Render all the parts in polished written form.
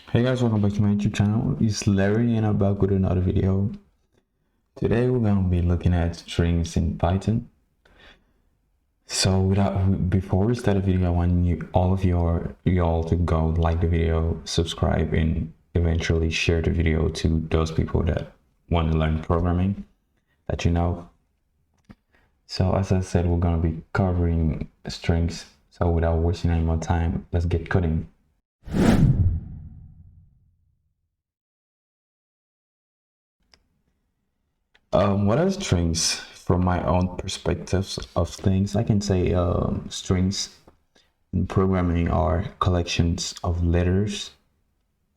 Hey guys, welcome back to my YouTube channel. It's Larry and I'm back with another video. Today we're going to be looking at strings in Python. So before we start the video, I want y'all to go like the video, subscribe, and eventually share the video to those people that want to learn programming that you know. So as I said, we're going to be covering strings. So without wasting any more time, let's get coding. What are strings? From my own perspectives of things, I can say strings in programming are collections of letters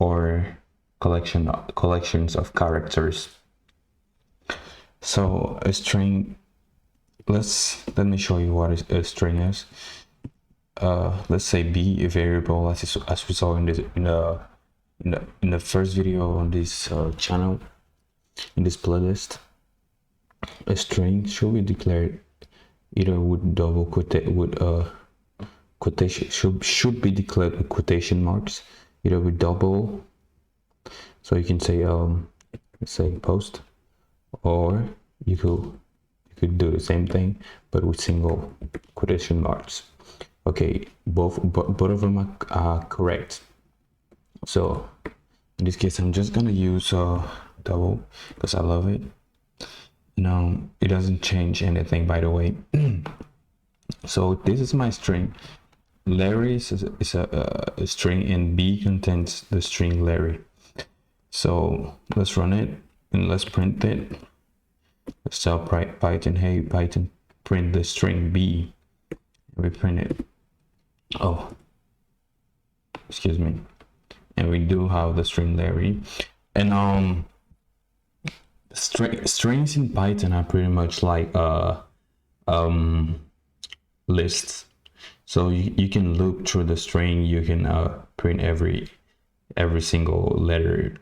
or collections of characters. So a string, let me show you what a string is. Let's say B, a variable, as we saw in the first video on this channel, in this playlist. A string should be declared either with double quotation should be declared with quotation marks, either with double. So you can say let's say post, or you could do the same thing but with single quotation marks. Okay, both of them are correct. So in this case, I'm just gonna use double because I love it. No, it doesn't change anything, by the way. So this is my string. Larry is a string, and B contains the string Larry. So let's run it and let's print it. Let's tell Python, hey Python, print the string B. We print it. Oh, excuse me. And we do have the string Larry. And strings in Python are pretty much like lists. So you can look through the string, you can print every single letter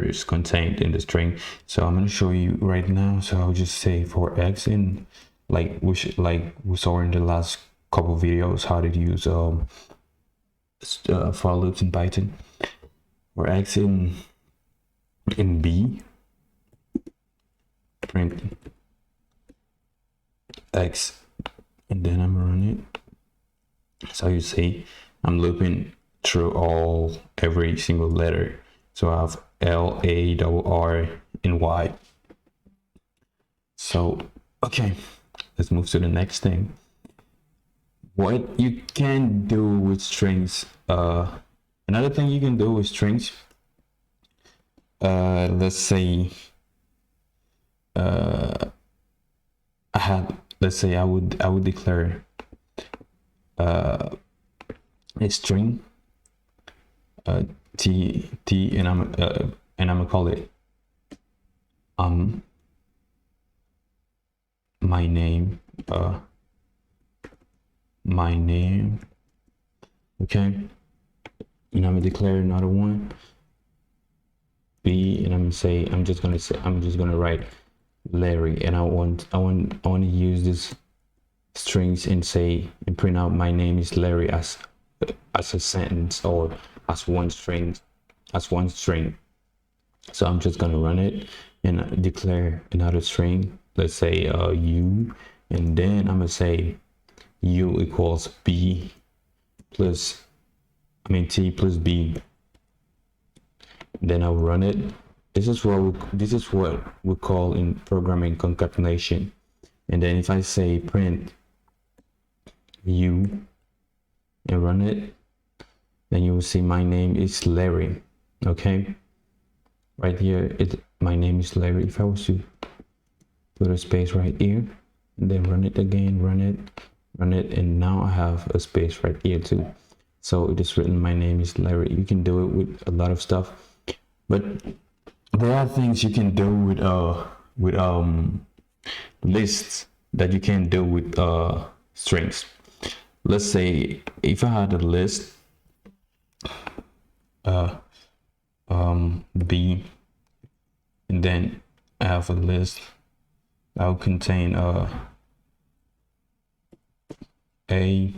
is contained in the string. So I'm going to show you right now. So I'll just say for x in, like we saw in the last couple videos how to use for loops in Python. For x in B, print x, and then I'm gonna run it. So you see I'm looping through every single letter. So I have L, A, R, and Y. So okay, let's move to the next thing. What you can do with strings, another thing you can do with strings, let's say I would declare a string t, and I'm gonna call it my name, okay, and I'm gonna declare another one B, and I'm just gonna write Larry, and I want to use this strings and print out my name is Larry as a sentence or as one string. So I'm just gonna run it and declare another string. Let's say U, and then I'm gonna say U equals B plus T plus B. Then I'll run it. This is what we call in programming concatenation. And then if I say print U and run it, then you will see my name is Larry. Okay, right here my name is Larry. If I was to put a space right here and then run it again, run it, and now I have a space right here too. So it is written my name is Larry. You can do it with a lot of stuff, but there are things you can do with lists that you can't do with strings. Let's say if I had a list B, and then I have a list that will contain A,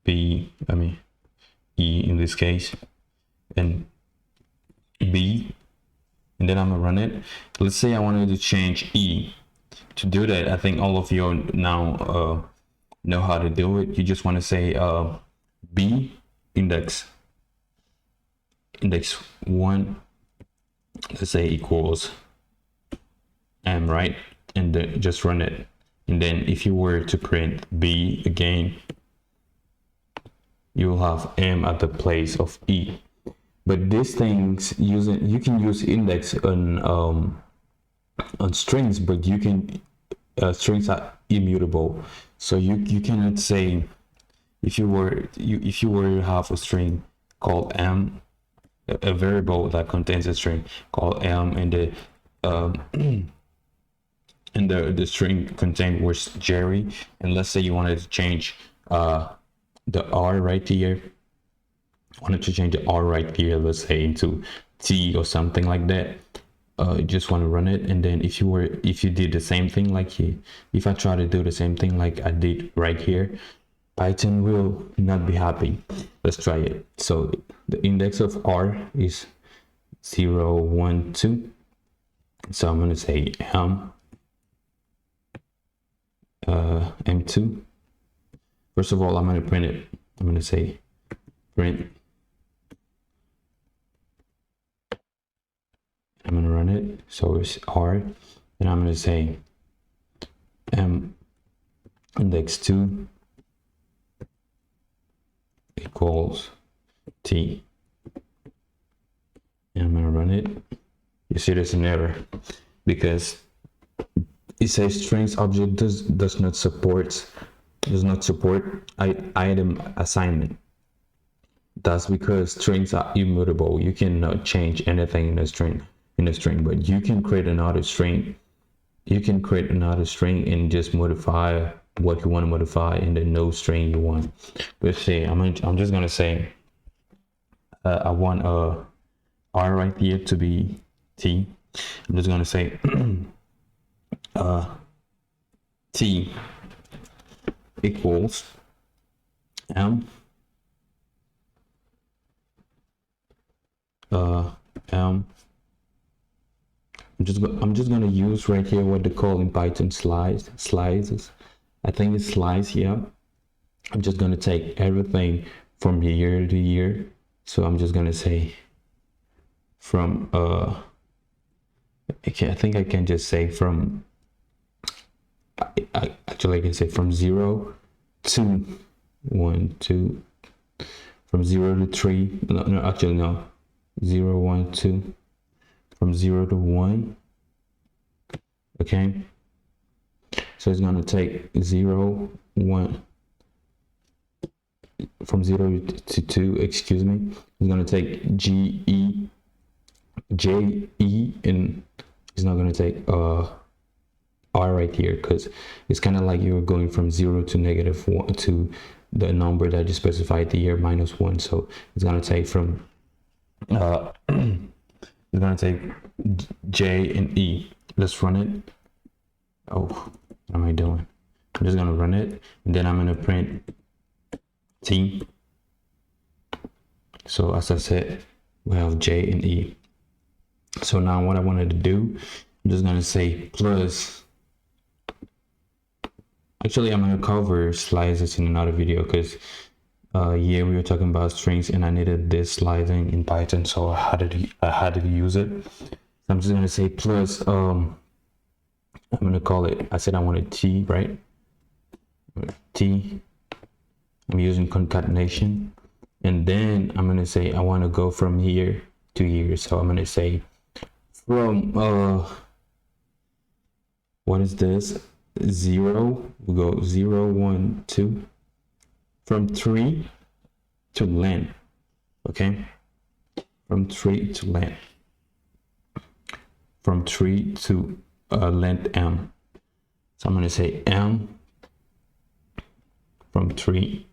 B, E in this case, and B, and then I'm gonna run it. Let's say I wanted to change E. To do that, I think all of you now know how to do it. You just want to say B index 1, let's say, equals M, right? And then just run it. And then if you were to print B again, you will have M at the place of E. But these things, you can use index on strings, but you can strings are immutable, so you cannot say, if you were to have a string called M, a variable that contains a string called M, and the string contained was Jerry, and let's say you wanted to change the R right here, let's say into T or something like that. You just want to run it, and then if you did the same thing like here, if I try to do the same thing like I did right here, Python will not be happy. Let's try it. So the index of R is 0, 1, 2. So I'm going to say M2. First of all, I'm going to print it. I'm going to say print. I'm going to run it. So it's R, and I'm going to say M index 2 equals T, and I'm going to run it. You see there's an error because it says strings object does not support item assignment. That's because strings are immutable. You cannot change anything in a string, but you can create another string. You can create another string and just modify what you want to modify in the no string you want. Let's say I'm just gonna say I want R right here to be T. I'm just gonna say T equals M I'm just gonna use right here what they call in Python slices. I think it's slice here. I'm just gonna take everything from year to year. So I'm just gonna say from I think I can just say from I can say from 0 to 1, 2, from 0 to 3. No, 0, 1, 2, from 0 to 1. Okay, so it's going to take 0, 1, from 0 to 2, excuse me. It's going to take G, E, J, E, and it's not going to take R right here, because it's kind of like you're going from 0 to -1 to the number that you specified the year -1. So it's going to take from it's going to take J and E. Let's run it. Oh, what am I doing? I'm just going to run it, and then I'm going to print T. So as I said, we have J and E. So now what I wanted to do, I'm just going to say plus. Actually, I'm going to cover slices in another video, because yeah, we were talking about strings and I needed this slicing in Python, so I had to use it. So I'm just going to say plus I'm going to call it, I said I wanted T, right? T. I'm using concatenation, and then I'm going to say I want to go from here to here. So I'm going to say from what is this? 0, we go 0, 1, 2, from 3 to length. Okay, from 3 to length, from 3 to length M. So I'm going to say M from 3.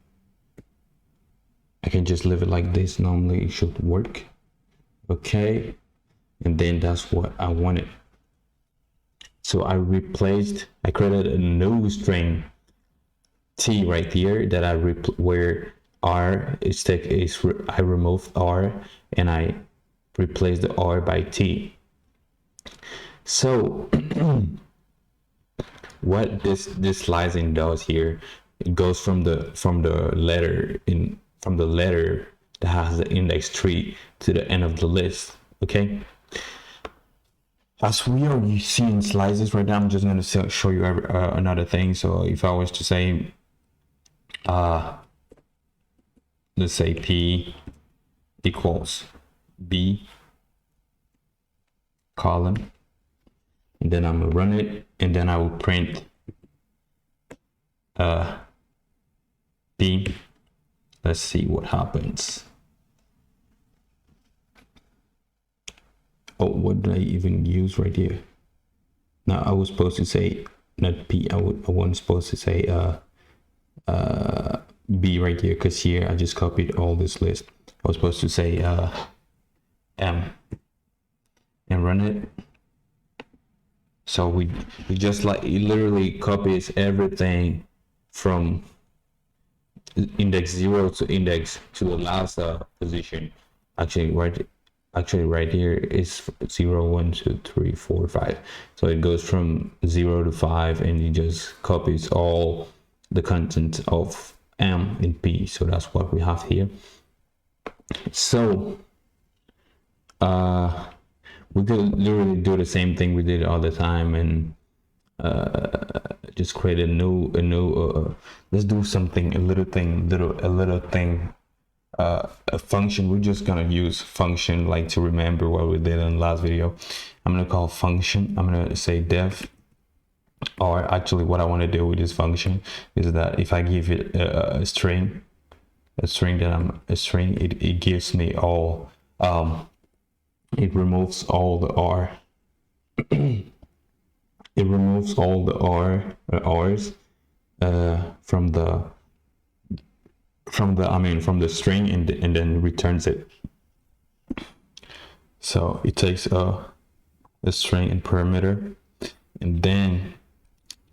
I can just leave it like this. Normally it should work. Okay, and then that's what I wanted. So I created a new string T right here that where R is I remove R and I replace the R by T. So what this slicing does here, it goes from the letter that has the index 3 to the end of the list. Okay, as we are seeing slices right now, I'm just going to show you another thing. So if I was to say let's say P equals B column, and then I'm gonna run it, and then I will print B. Let's see what happens. Oh, what did I even use right here? Now I was supposed to say not P. I wasn't supposed to say B right here, because here I just copied all this list. I was supposed to say M and run it. So we just like, it literally copies everything from index 0 to index to the last position. Actually right here is 0, 1, 2, 3, 4, 5. So it goes from 0 to 5, and it just copies all the content of M and P. So that's what we have here. So we could literally do the same thing we did all the time, and just create a new let's do something, a function. We're just gonna use function, like, to remember what we did in the last video. I'm gonna call function. I'm gonna say def, or actually what I want to do with this function is that if I give it a string, it gives me all it removes all the R. It removes all the R's from the string, and then returns it. So it takes a string and parameter, and then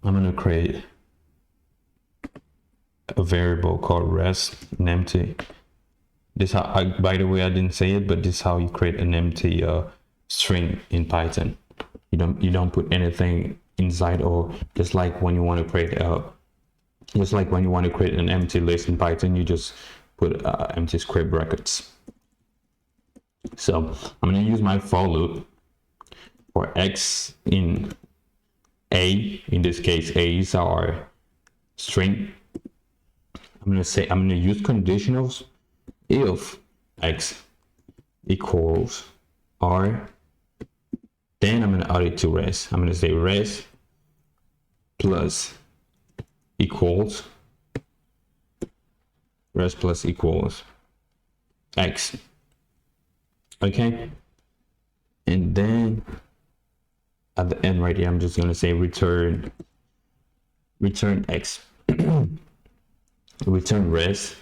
I'm gonna create a variable called res, an empty. This how by the way, I didn't say it, but this is how you create an empty string in Python. You don't put anything inside, or just like when you want to create an empty list in Python, you just put empty square brackets. So I'm going to use my for loop for x in a. In this case, a is our string. I'm going to use conditionals if x equals r. Then I'm going to add it to res. I'm going to say res plus equals x. Okay, and then at the end right here, I'm just going to say return x. Return res,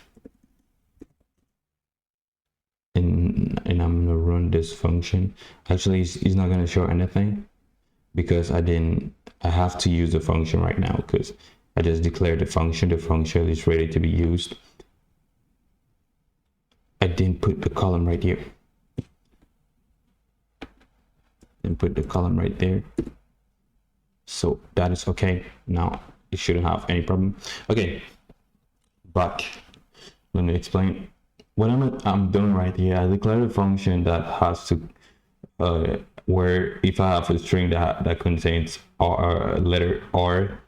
and I'm going to run this function. Actually, it's not going to show anything because I have to use the function right now, because I just declared the function. The function is ready to be used. I didn't put the column right here. And put the column right there. So that is okay. Now it shouldn't have any problem. Okay, but let me explain what I'm doing right here. I declared a function that has to where if I have a string that contains letter R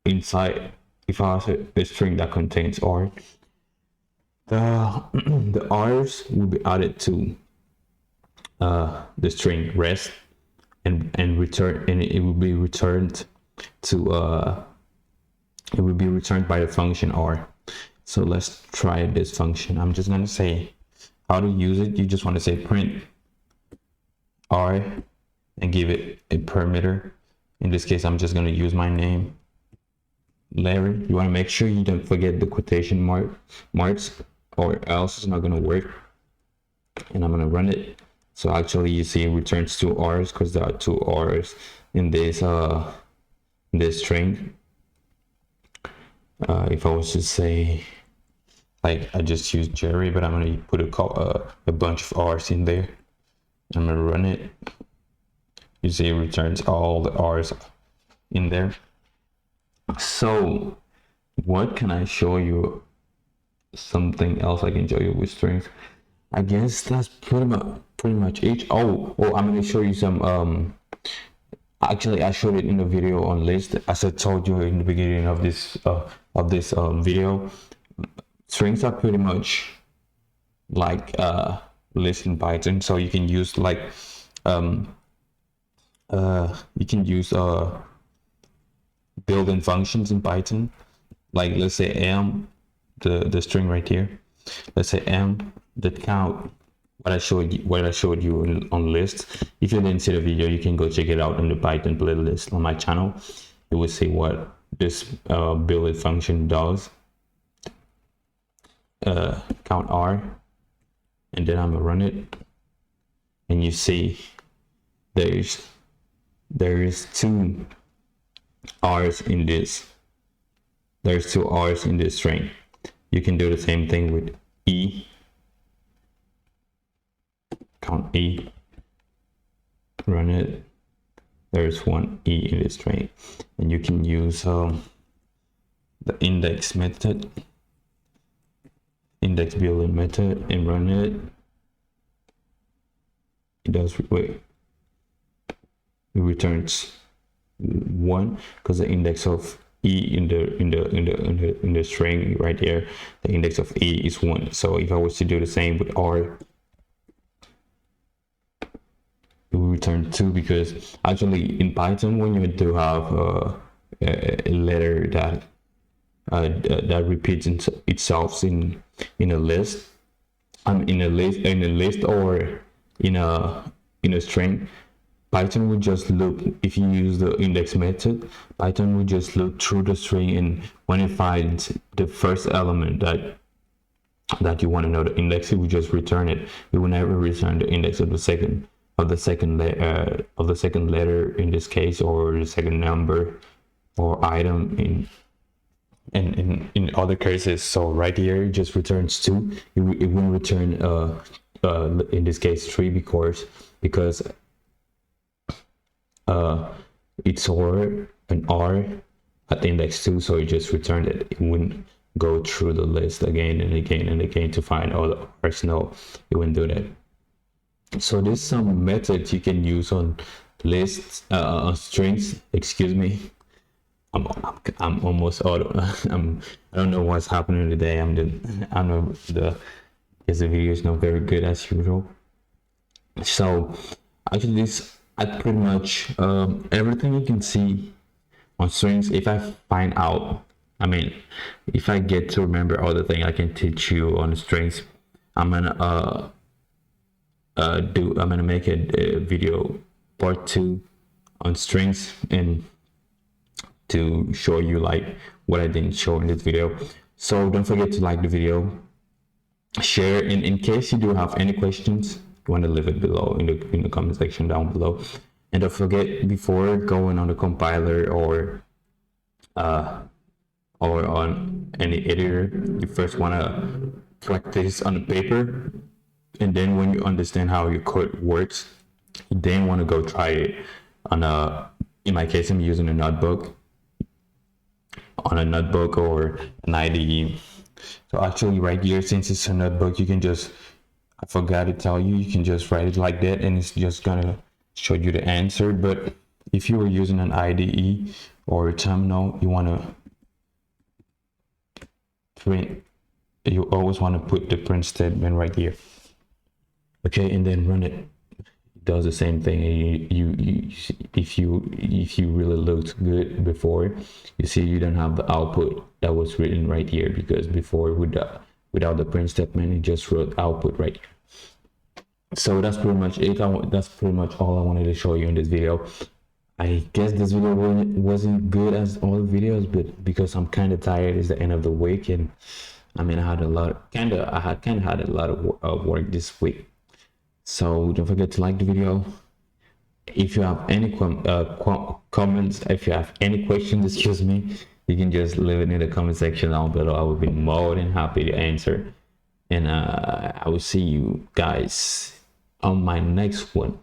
inside, if I have a string that contains R, the R's will be added to the string res, and return, and it will be returned to it will be returned by the function R. So let's try this function. I'm just going to say how to use it. You just want to say print R and give it a parameter. In this case, I'm just going to use my name, Larry. You want to make sure you don't forget the quotation marks, or else it's not going to work. And I'm going to run it. So actually, you see it returns 2 R's because there are 2 R's in this string. If I was to say like I just used Jerry, but I'm gonna put a bunch of R's in there. I'm gonna run it. You see, it returns all the R's in there. So what can I show you? Something else I can show you with strings. I guess that's pretty much it. Oh, I'm gonna show you some actually I showed it in the video on list. As I told you in the beginning of this video, strings are pretty much like list in Python, so you can use like you can use built-in functions in Python. Like let's say m, the string right here. Let's say m the count. What I showed you on list. If you didn't see the video, you can go check it out in the Python playlist on my channel. You will see what this built-in function does. Count r, and then I'm gonna run it, and you see there is 2 r's in this. There's 2 r's in this string. You can do the same thing with e. Count e, run it. There's 1 e in this string, and you can use the index method, index built-in method, and run it. It does wait. It returns 1 because the index of e in the string right here, the index of e is 1. So if I was to do the same with r, it will return 2, because actually in Python, when you do have a letter that repeats itself in a list, in a list or in a string, Python will just loop. If you use the index method, Python will just loop through the string, and when it finds the first element that you want to know the index, it will just return it. It will never return the index of the second letter in this case, or the second number or item in other cases. So right here it just returns 2. It will return in this case 3, because it's or an r at the index 2, so it just returned it. It wouldn't go through the list again and again and again to find all the r's. No, it wouldn't do that. So there's some methods you can use on lists, on strings. Excuse me, I'm almost out. I don't know what's happening today. I know because the video is not very good as usual. So actually I pretty much everything you can see on strings. If I find out, if I get to remember all the things I can teach you on strings, I'm gonna make a video part 2 on strings, and to show you like what I didn't show in this video. So don't forget to like the video, share, and in case you do have any questions, you want to leave it below in the comment section down below. And don't forget, before going on the compiler or on any editor, you first want to practice on the paper, and then when you understand how your code works, you then want to go try it on in my case, I'm using a notebook, or an IDE. So actually right here, since it's a notebook, you can just, I forgot to tell you, you can just write it like that, and it's just gonna show you the answer. But if you were using an IDE or a terminal, you want to print, you always want to put the print statement right here. Okay, and then run it. It does the same thing. And if you really looked good before, you see you don't have the output that was written right here, because before without the print statement, it just wrote output right here. So that's pretty much it. That's pretty much all I wanted to show you in this video. I guess this video wasn't good as all the videos, but because I'm kind of tired, it's the end of the week, and I had a lot of work this week. So don't forget to like the video. If you have any comments, if you have any questions, excuse me, you can just leave it in the comment section down below. I would be more than happy to answer. And I will see you guys on my next one.